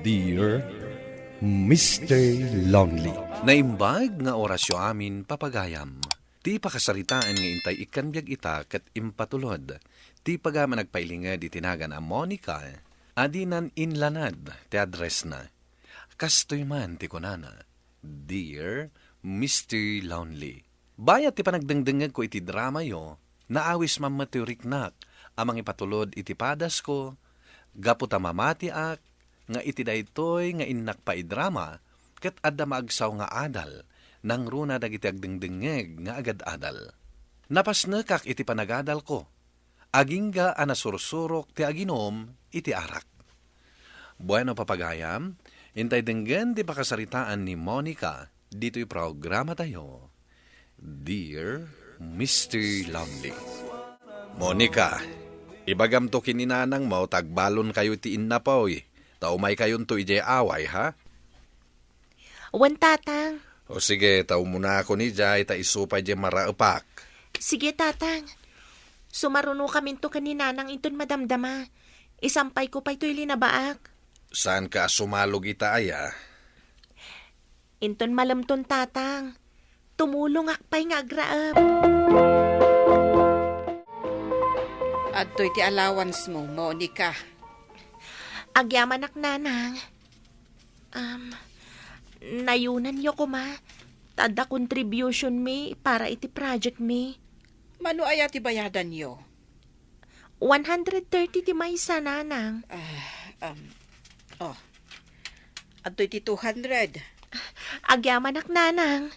Dear Mr. Lonely. Naimbag nga orasyo amin papagayam. Ti pakasaritaan nga intay ikanbyag ita kat impatulod. Ti pagama nagpailingad itinagan a Monica. Adinan inlanad ti address na. Kastoy man ti kunana. Dear Mr. Lonely. Bayat ti panagdengdengag ko iti drama yo. Naawis mamatiuriknak. Amang ipatulod iti padas ko. Gaputa mamatiak. Nga iti daytoy nga innak pa idrama. Ket adda maagsaw nga adal, nang runa dagiti agdengdengeg nga agad adal. Napasnekak iti panagadal ko, agingga anasursurok ti aginom iti arak. Bueno papagayam, intay denggen ti pakasaritaan ni Monica, dito'y programa tayo. Dear Mr. Lonely. Monica, ibagam to kininanang mo, tagbalon kayo ti innapoy. Taumay kayon to ije away, ha? Wan tatang. O sige, tao muna ako ni Jay, ta isupay di maraupak. Sige tatang. Sumaruno kami to kaninanang iton madamdama. Isampay ko pa ito'y linabaak. Saan ka sumalog ita aya? Inton malamton tatang. Tumulong akpay nga agraab. Adto'y ti allowance mo, Monica. Agyaman ak nanang. Nayunan yo ko ma. Tada contribution mi para iti project mi. Mano aya ti bayadan yo? 130 ti maysa nanang. Adto'y ti 200. Agyaman ak nanang.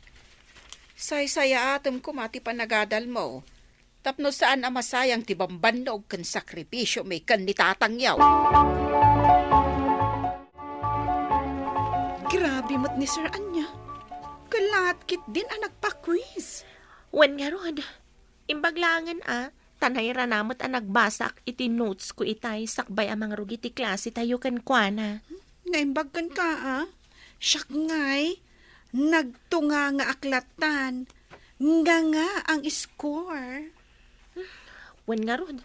Say-saya atom ko mati panagadal mo. Tapno saan amasayang ti bambanog kan sakripisyo may kan nitatangyaw. Grabe mat ni Sir Anya. Kalatkit din ang nagpa-quiz. Wen nga rod. Imbaglangan tanay ranamot ang nagbasak iti notes ko itay sakbay amang rugi ti klase tayo kan kuana. Naimbagkan ka Siyak ngay. Nagtunga nga aklatan. Nga ang score. Wen nga rod.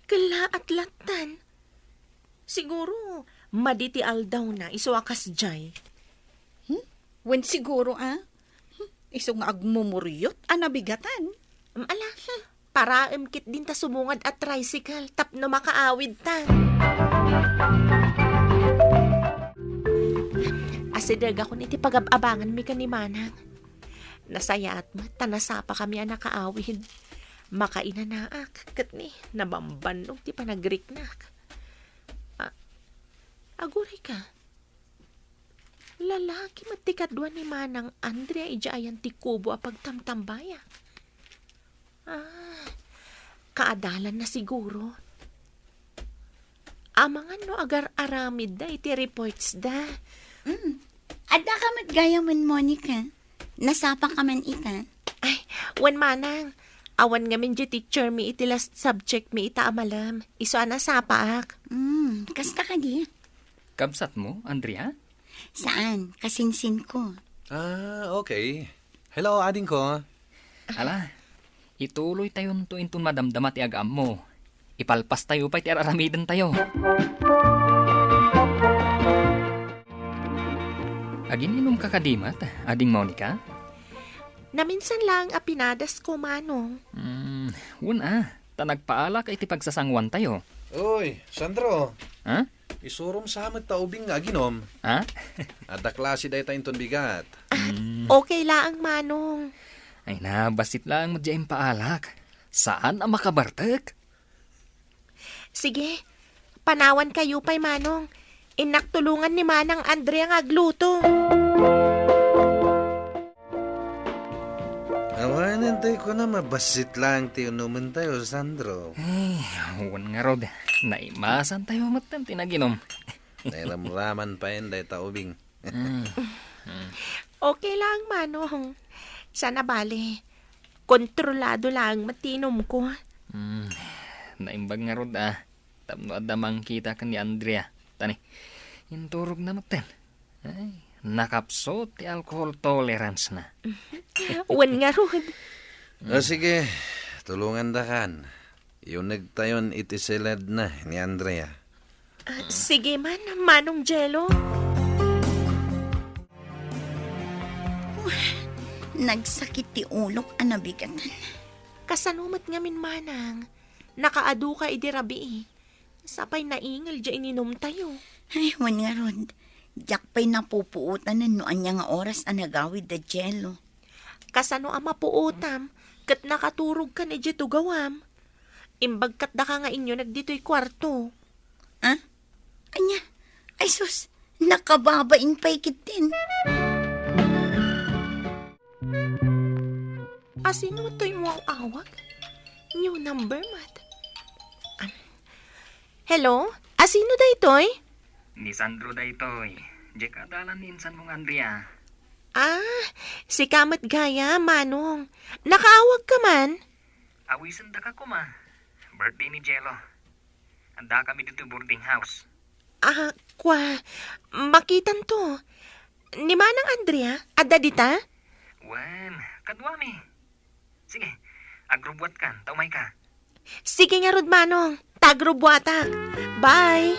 Kala atlatan. Siguro, maditi aldaw na isuakas jay. When siguro Iso nga agmumuryot nabigatan. Ala, para kit din ta sumungad at tricycle tapno makaawid ta. Asidag ako niti pag-abangan mi kanimanang. Nasaya at tanasapa kami ang nakaawid. Makainanaak, kat ni, nabambanog ti panagriknak. Aguray ka. Lalaki matikadwa ni Manang Andrea ijayan ti kubo a pagtamtambaya. Kaadalan na siguro. Amangan no agar aramid da iti reports da. Ada ka matgaya man, Monica. Nasapa ka man ika. Ay, wan Manang. Awan nga min di teacher mi iti last subject mi ita amalam. Iso ana sapaak. Kasta ka di? Kamsat mo, Andrea? Saan? Kasinsin ko. Okay. Hello, ading ko. Ala, ituloy tayo to intun madamdama ti agam mo. Ipalpas tayo pa iti araramidan tayo. Agininom ka kadimat, ading Monica? Naminsan lang apinadas ko, Manong. Tanagpaala ka iti pagsasangwan tayo. Uy, Sandro. Ha? Isurom sa amat taubing nga ginom. Ha? Ada klase day tayong bigat. Okay lang, Manong. Ay na, basit lang mo dyan paalak. Saan ang makabartek? Sige, panawan kayo pa'y, Manong. Inaktulungan ni Manang Andrea nga agluto. Awanan tayo ko na mabasit lang tayo naman tayo, Sandro. Ay, huwan nga rod. Naimasan tayo matan tinaginom. Nailamraman pa yun day taubing. Okay lang, Manong. Sana bale. Kontrolado lang matinom ko. Naimbag nga rod Tapno adamang kita kan ni Andrea. Tani, yung turog na matan. Ay, nakapso ti alcohol tolerance na. Wan nga rod. Sige, tulungan da kan. Yung nagtayon iti silad na ni Andrea. Sige man, Manong Jello. Nagsakit ti ulok ang nabigatan. Kasanumat ngamin manang. Nakaadu ka idirabi. Sapay naingal dyan ininom tayo. Ay, wan nga rod. Diyak pa'y napupuutan na noan niya nga oras ang nagawid da Jello. Kasano ang mapuutam, kat nakaturog ka na dito gawam. Imbagkat da ka nga inyo nagdito'y kwarto. Ah? Anya? Ay sus, nakababain pa'y kitin. Asino to'y mo awag? New number, mat. Hello? Asino da ito'y? Ni Sandro da ito'y. Di ka dalan insan mong Andrea. Ah, si Kamat Gaya, Manong. Nakaawag ka man? Awisan da ka kuma. Birthday ni Jello. Anda kami dito boarding house. Ah, makitan to. Ni Manang Andrea, adda dita? Wan, kadwami. Sige, agrobwat kan, taumay ka. Sige nga rod, Manong. Tagrobwatak. Bye!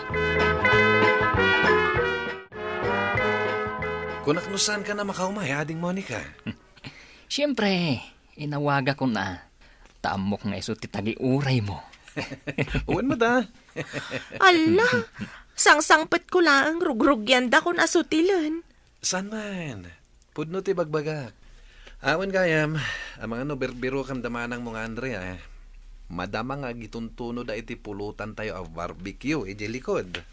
Kunaknusan ka na makaumay, Ading Monica. Siyempre, inawaga ko na. Taamok nga iso titagi uray mo. Uwan mo da. Ala, sangsangpet ko lang rugrugyan da kun asutilan. San man? Pudno ti bagbagak. Awan gayam, ang mga berbiro kam damanang mga Andrea. Madama nga gituntuno da iti pulutan tayo a barbecue, iti likod.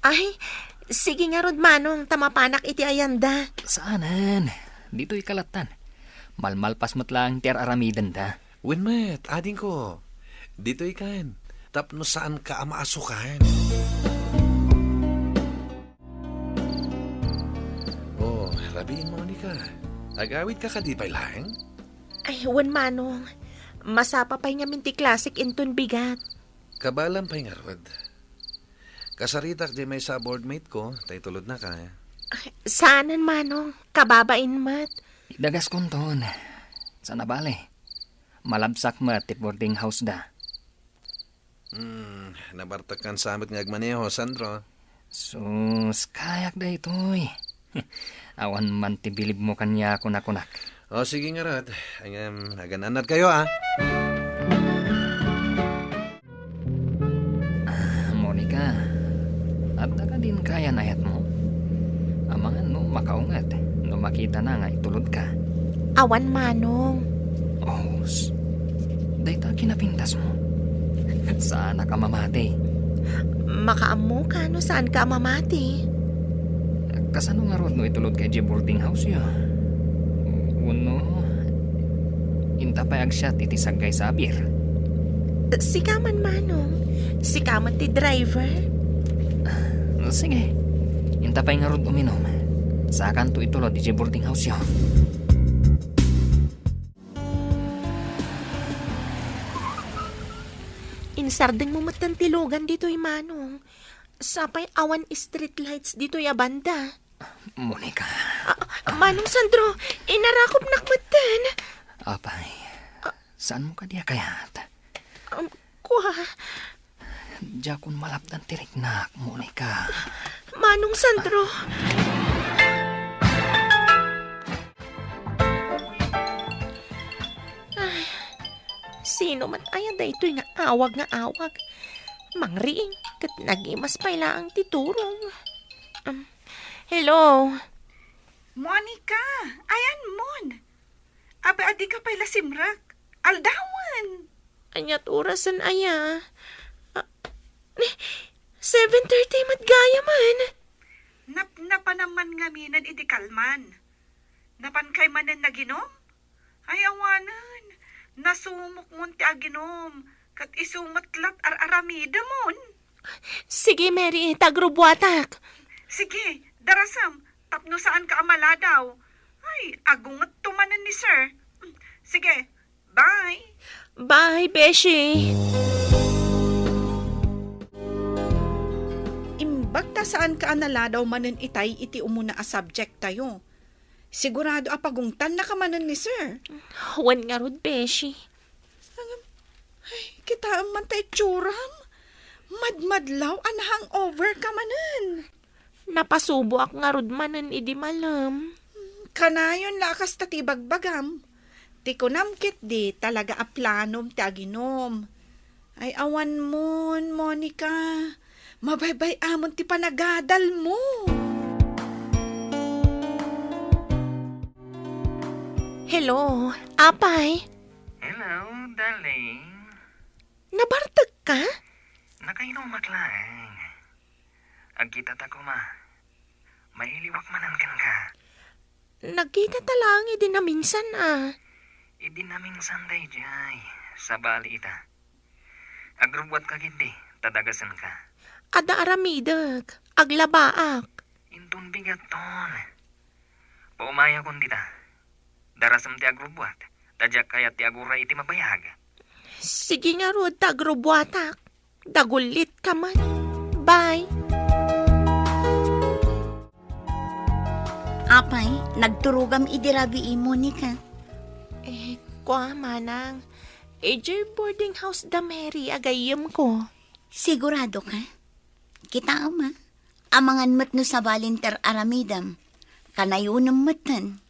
Ay, sige nga rod, Manong, tamapanak iti ayanda. Saanan? Dito'y kalatan. Malmalpas mo't lang tiar aramidan da. Winmet, ading ko. Dito ikan. Tapno saan ka maasukan? Oh, rabiin Monica. Agawid ka kadipay lang? Ay, wan, Manong. Masapa pa'y nga minti classic inton bigat. Kabalang pa'y nga rod. Kasaritak di may sa boardmate ko, tay tulod na ka. Ay, saanan, Manong? Kababain mat. Idagas konton. Sana bale. Malabsak mat ti boarding house da. Nabartakan samit nga agmaneho, Sandro. Sus, kayak da ito'y. Awan man ti bilib mo kanya kunak-kunak. O, sige nga rod. Nagananad kayo, ah. Monica, at ka din kaya nayat mo. Amangan no makaungat. No makita na nga itulod ka. Awan, Manong. Oh, dahita kinapintas mo. Sana ka mamati. Makaamo ka no saan ka mamati. Kasano nga rod no itulod kay G boarding house yo. Uno, inta pa agsyat iti sagay sabir. Si Kaman, Manong. Si Kaman ti driver. Sige, inta pa nga rod uminom. Sa kanto itulod iti boarding house yo. Insardeng mo matan tilogan dito'y, Manong. Sapay awan street lights dito'y abanda. Monica. Manong Sandro, inarakop nakmatan. Apay, saan mo ka diya kayat? Kuha. Diya kun malapdan tirik na, Monica. Manong Sandro. Ay, sino man ayan da ito'y nga awag. Mangriing, kat nagimas pa ang titurong. Hello? Monica, ayan mon. Abe adi ka pa'y lasimrak. Aldawan. Anyat orasan aya. 7:30 matgaya man. Napa naman nga minan iti kalman. Napan kay manen naginom? Ay awanan. Nasumok mon ti aginom. Kat isumatlat aramida mon. Sige, Mary, tagrubwatak. Sige, darasam. Tapno saan ka amala daw. Ay, agungat tumanan ni sir. Sige, bye. Bye, Beshi. Imbagta saan ka anala daw manen itay iti umuna a subject tayo. Sigurado apagungtan na ka manen ni sir. Wan nga rod, Beshi. Ay, kita man tay tsuram. Madmadlaw an hangover ka manen. Napasubo ak nga rod manen idi malam. Kanayon lakas tati bagbagam. Ti kunamkit di talaga aplanom ti aginom. Ay awan mon, Monica. Mabaybay amon ti panagadal mo. Hello, apay. Hello, darling. Nabartag ka? Nakainumat lang. Agkita ta ko ma. Mahiliwak manan kan ka. Nagkita talang idi na minsan ah. Idi namin sanday jay. Sa bali ita. Agrubwat ka gindi. Tadagasan ka. Ada aramidag, aglabaak. Intun bigat ton. Paumaya kon dita. Darasam ti agrubwat. Tadyak kaya ti agura iti mabayag. Sige nga rod, tagrubwatak. Dagulit ka man. Bye. Apay, nagturugam idirabi imo ni ka. Kwa manang. AJ boarding house da Mary, agayim ko. Sigurado ka? Kita ama. Amangan mat no sa balinter aramidam. Kanayunam matan.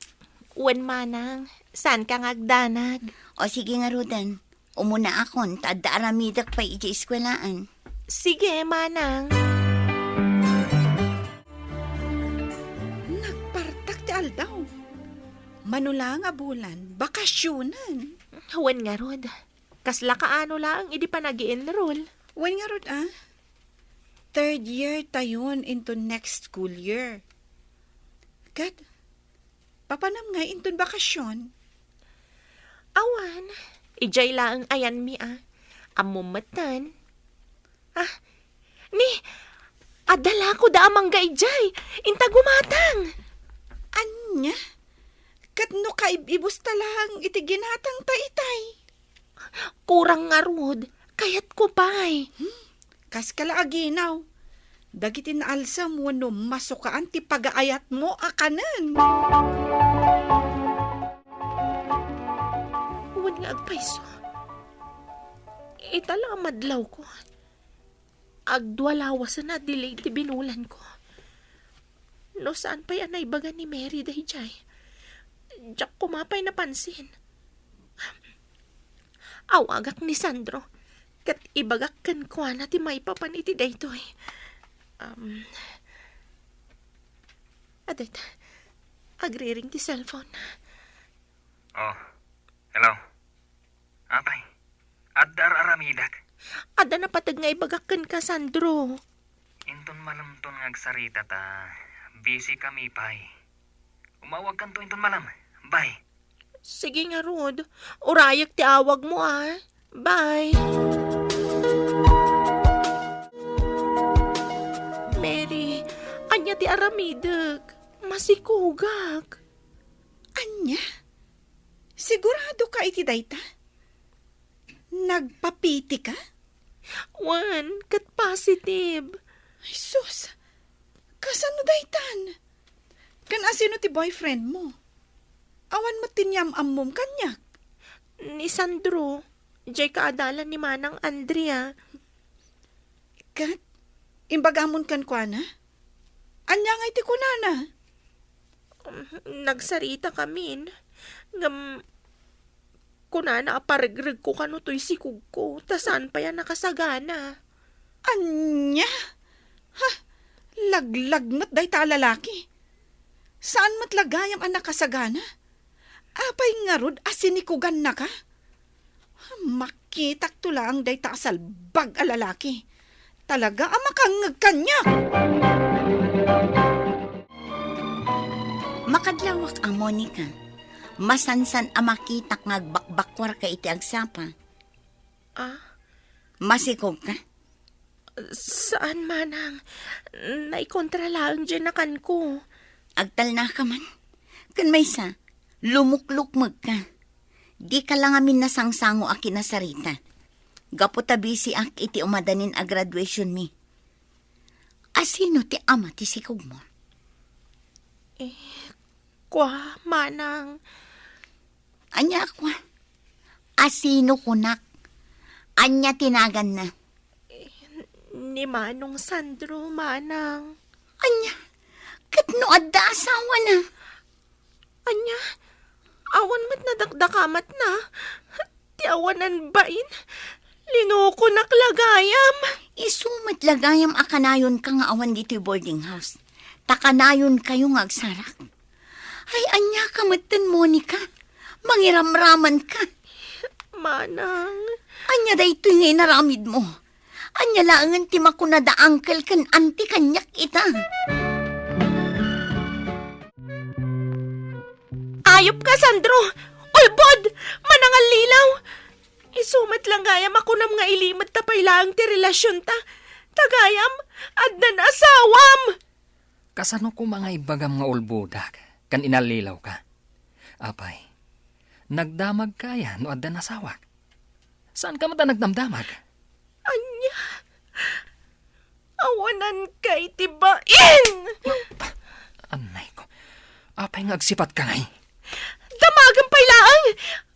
Wen manang, saan ka ngagdanag? O sige nga Rodan. Umuna akon, taadda aramidak pa iti eskwelaan. Sige, manang. Nagpartak ti aldaw. Manula nga bulan, bakasyonan. Wen nga rod. Kasla kaano lang, idi pa nag-i-enroll. Wen nga rod ah. 3rd year tayon into next school year. Kat, papanam nga into bakasyon. Awan, ijay lang ayan mi ah. Amumatan. Ah, ni, adala ko da amang ga ijay. Inta gumatang. Anya? Kat no kaibibos talang iti ginatang taitay. Kurang nga rod, kayat ko pa'y. Kas kalaaginaw. Dagiti na alsa mo no masukaan ti pagaayat mo akanan. Huwag nga agpaiso. Itala madlaw ko. Agdualawasan na delay ti binulan ko. No saan pa yan ay baga ni Mary dahi jay. Diyak kumapay napansin. Awagak ni Sandro. Kat ibagak kan kwa na ti may papan iti daytoy. Adet, agriring ti cellphone. Oh, hello. Apay, addar aramidak. Ada na patag nga ibagakan ka, Sandro. Inton malamton ngagsarita ta. Busy kami, pay. Umawag kan to inton malam. Bye. Sige nga, Rod. Urayak ti awag mo, ah. Bye. Mary, anya ti aramidag. Masikugag. Anya? Sigurado ka iti dayta? Nagpapiti ka? Wan, kat positive. Ay sus, kasano daytan? Kan asino ti boyfriend mo? Awan mo tinyam-ammom kanyak. Ni Sandro, jay kaadalan ni Manang Andrea. Kat, imbagamon kan kwa na? Anya nga iti kunana? Nagsarita kami. Ngam, kunana aparegreg ko kano to'y sikug ko. Tasaan pa yan nakasagana. Anya? Ha? Laglag mo't day ta lalaki. Saan mo't lagayam ang nakasagana? Apay nga rod asinikugan na ka? Makitak to lang day ta asalbag a lalaki. Talaga amakangag kanya. Makadlawak ang Monica. Masansan ang makitak ngagbakbakwar ka iti agsapa. Ah, Masikog ka? saan manang? Naikontra lang dyan na kan ko. Agtal na ka man. Kan may sa, lumuklukmag ka. Di ka lang amin nasangsango a kinasarita. Gaputa busy ak iti umadanin a graduation mi. Asino ti ama ti sikog mo? Kwa, manang. Anya akwa. Asino kunak. Anya tinagan na. ni Manong Sandro, Manang. Anya, kat no adda asawa na. Anya, awan mat nadakdakamat na. Ti awanan bain. Linuko naklagayam. Isumat lagayam akanayon ka nga awan dito boarding house. Takanayon kayo nga agsarak. Ay, anya ka matan, Monica. Mangiramraman ka. Manang. Anya da ito yung inaramid mo. Anya laangan ti makunada uncle kan anti kanyak ita. Ayop ka, Sandro! Ulbod! Manangal lilaw! Isumat lang gayam ako nam nga ilimot tapay lang ti relasyon ta. Tagayam, adnan asawam! Kasano ko mga ibagam nga ulbudak, kan inalilaw ka. Apay, nagdamag kaya no adda nasawak. Saan ka mata nagdamdamag? Anya, awanan kay tibain! Anay ko, apay ngagsipat ka ngay. Damagan pa'y laang!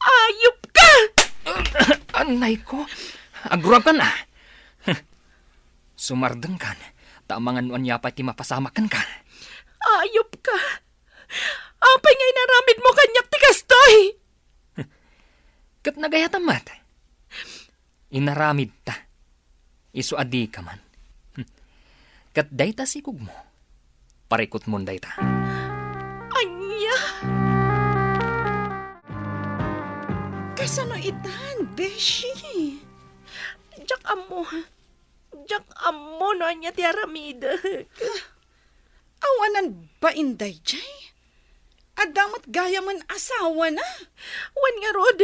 Ayop ka! Anay ko, agurab ka na. Sumardeng kan, tamangan nuan yapay ti mapasamakan ka. Ayop ka! Apay ngay naramid mo kanyak ti kastoy! Kat nagayatan mat. Inaramid ta. Isu adi ka man. Kat dayta sikog mo. Parikot mo dayta. Anya! Kasano itan, Beshi? Jak amo no anya ti aramid. Awanan ba inday, Jay? Adamat gaya man asawa na. Wan nga rod,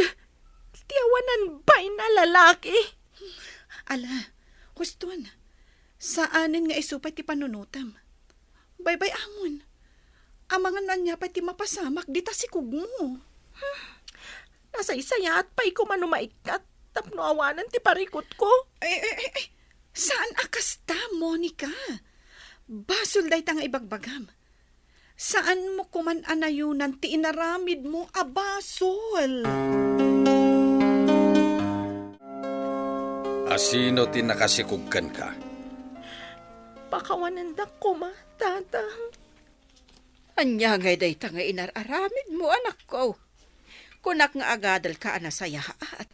ti awanan ba na lalaki? Ala, huston. Saanin nga isupay ti panunutam. Baybay amon. Amangan na niya pa ti mapasamak dita si kugmo. Nasa isaya at pa'y kumanumaikat tapno awanan ti parikot ko. Ay. Saan akas ta, Monica? Basol day ta nga ibagbagam. Saan mo kuman anayunan ti inaramid mo abasol? Asino ti nakasikugkan ka? Pakawanandak ko ma, tatang. Anya ngay day ta nga inararamid mo, anak ko. Kunak nga agadal ka anasayaat.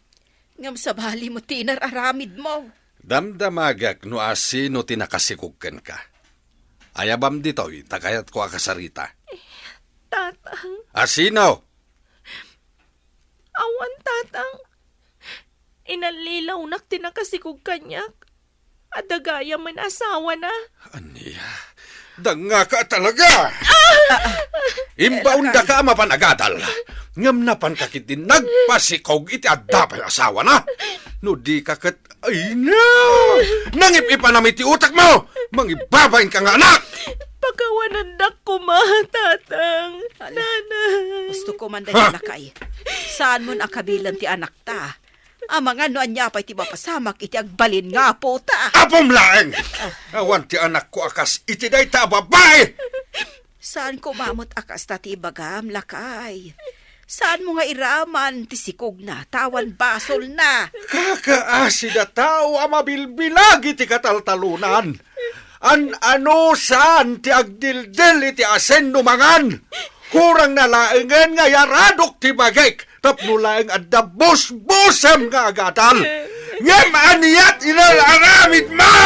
Ngam sabali mo ti inararamid mo. Damdamagak no asino ti nakasikugkan ka. Ayabam ditoy, takayat ko akasarita. Tatang, Asino? awan tatang. Inalilaw nak tinakasikog kanyak. Adagaya man asawa na. Aniya, danga ka talaga! Imbaunda ka mapanagadal. Ngam napan kakit din nagpasikog iti adapay asawa na. No di kakat, ay na! Nangip-ipa namin ti utak mo! Mangibabayin ka nga anak! Pagkawanandak ko ma, tatang. Nanay. Gusto ko man dahil nakay. Saan mo nakabilan ti anak ta? Amang ano anya pa iti mapasamak iti agbalin nga po ta. Apom laeng! Awan ti anak ko akas iti day ta babae! Saan ko mamot akas ta ti bagam lakay? Saan mo nga iraman ti sikog na, tawan basol na? Kakaasi na tao amabilbilag iti kataltalunan. Ano saan ti agdildil iti asen numangan? Kurang nalaengan nga yaradok ti bagek. Tapno laeng adda bus-busam nga agadal. Ngem aniyat inalaramid mo!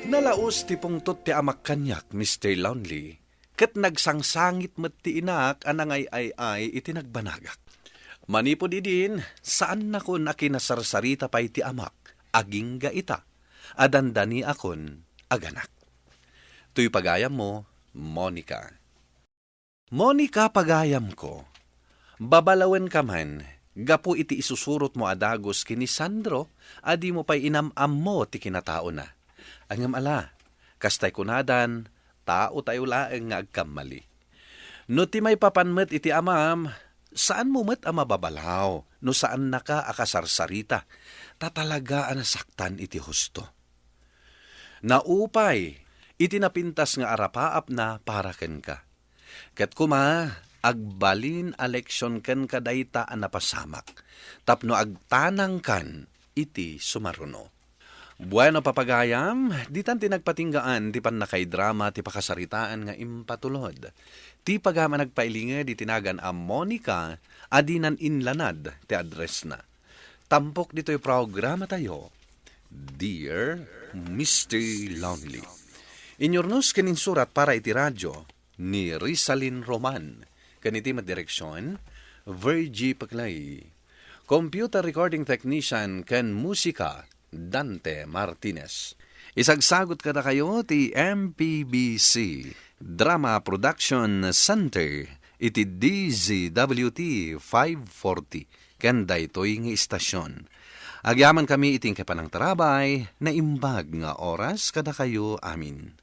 Nalaos ti pungtot ti amak kanyak, Mr. Lonely. Ket nagsangsangit met ti inak anangay ay iti nagbanagak. Manipod idin, saan na kon akinasarsarita pa'y ti amak, aging gaita, adandani akon aganak. Tuy pagayam mo, Monica. Monica, pagayam ko, babalawen ka man, gapu iti isusurot mo adagos kini Sandro, adi mo pa'y inamam mo ti kinatao na. Angam ala, kastay kunadan, tao tayo laeng nga agkamali. No ti may papanmet iti amam, saan mo met ama babalaw, no saan naka akasarsarita, tatalaga anasaktan iti husto. Naupay, iti napintas nga arapaap na paraken ka. Ket kuma, agbalin eleksyon ken kadayta a napasamak, tapno agtanang kan iti sumaruno. Bueno papagayam, di tan tinagpatinggaan ti pan nakay drama ti pakasaritaan nga impatulod. Ti pagama nagpailinga di tinagan a Monica, adinan inlanad ti address na. Tampok dito'y programa tayo, Dear Mr. Lonely. Inyornos kanin surat para iti radyo ni Rizalin Roman. Kaniti madireksyon, Virgie Paclay. Computer recording technician ken musika, Dante Martinez. Isagsagot kada kayo ti MPBC Drama Production Center iti DZWT 540 ken daytoy nga istasyon. Agyaman kami iting kapanang tarabay na imbag nga oras kada kayo amin.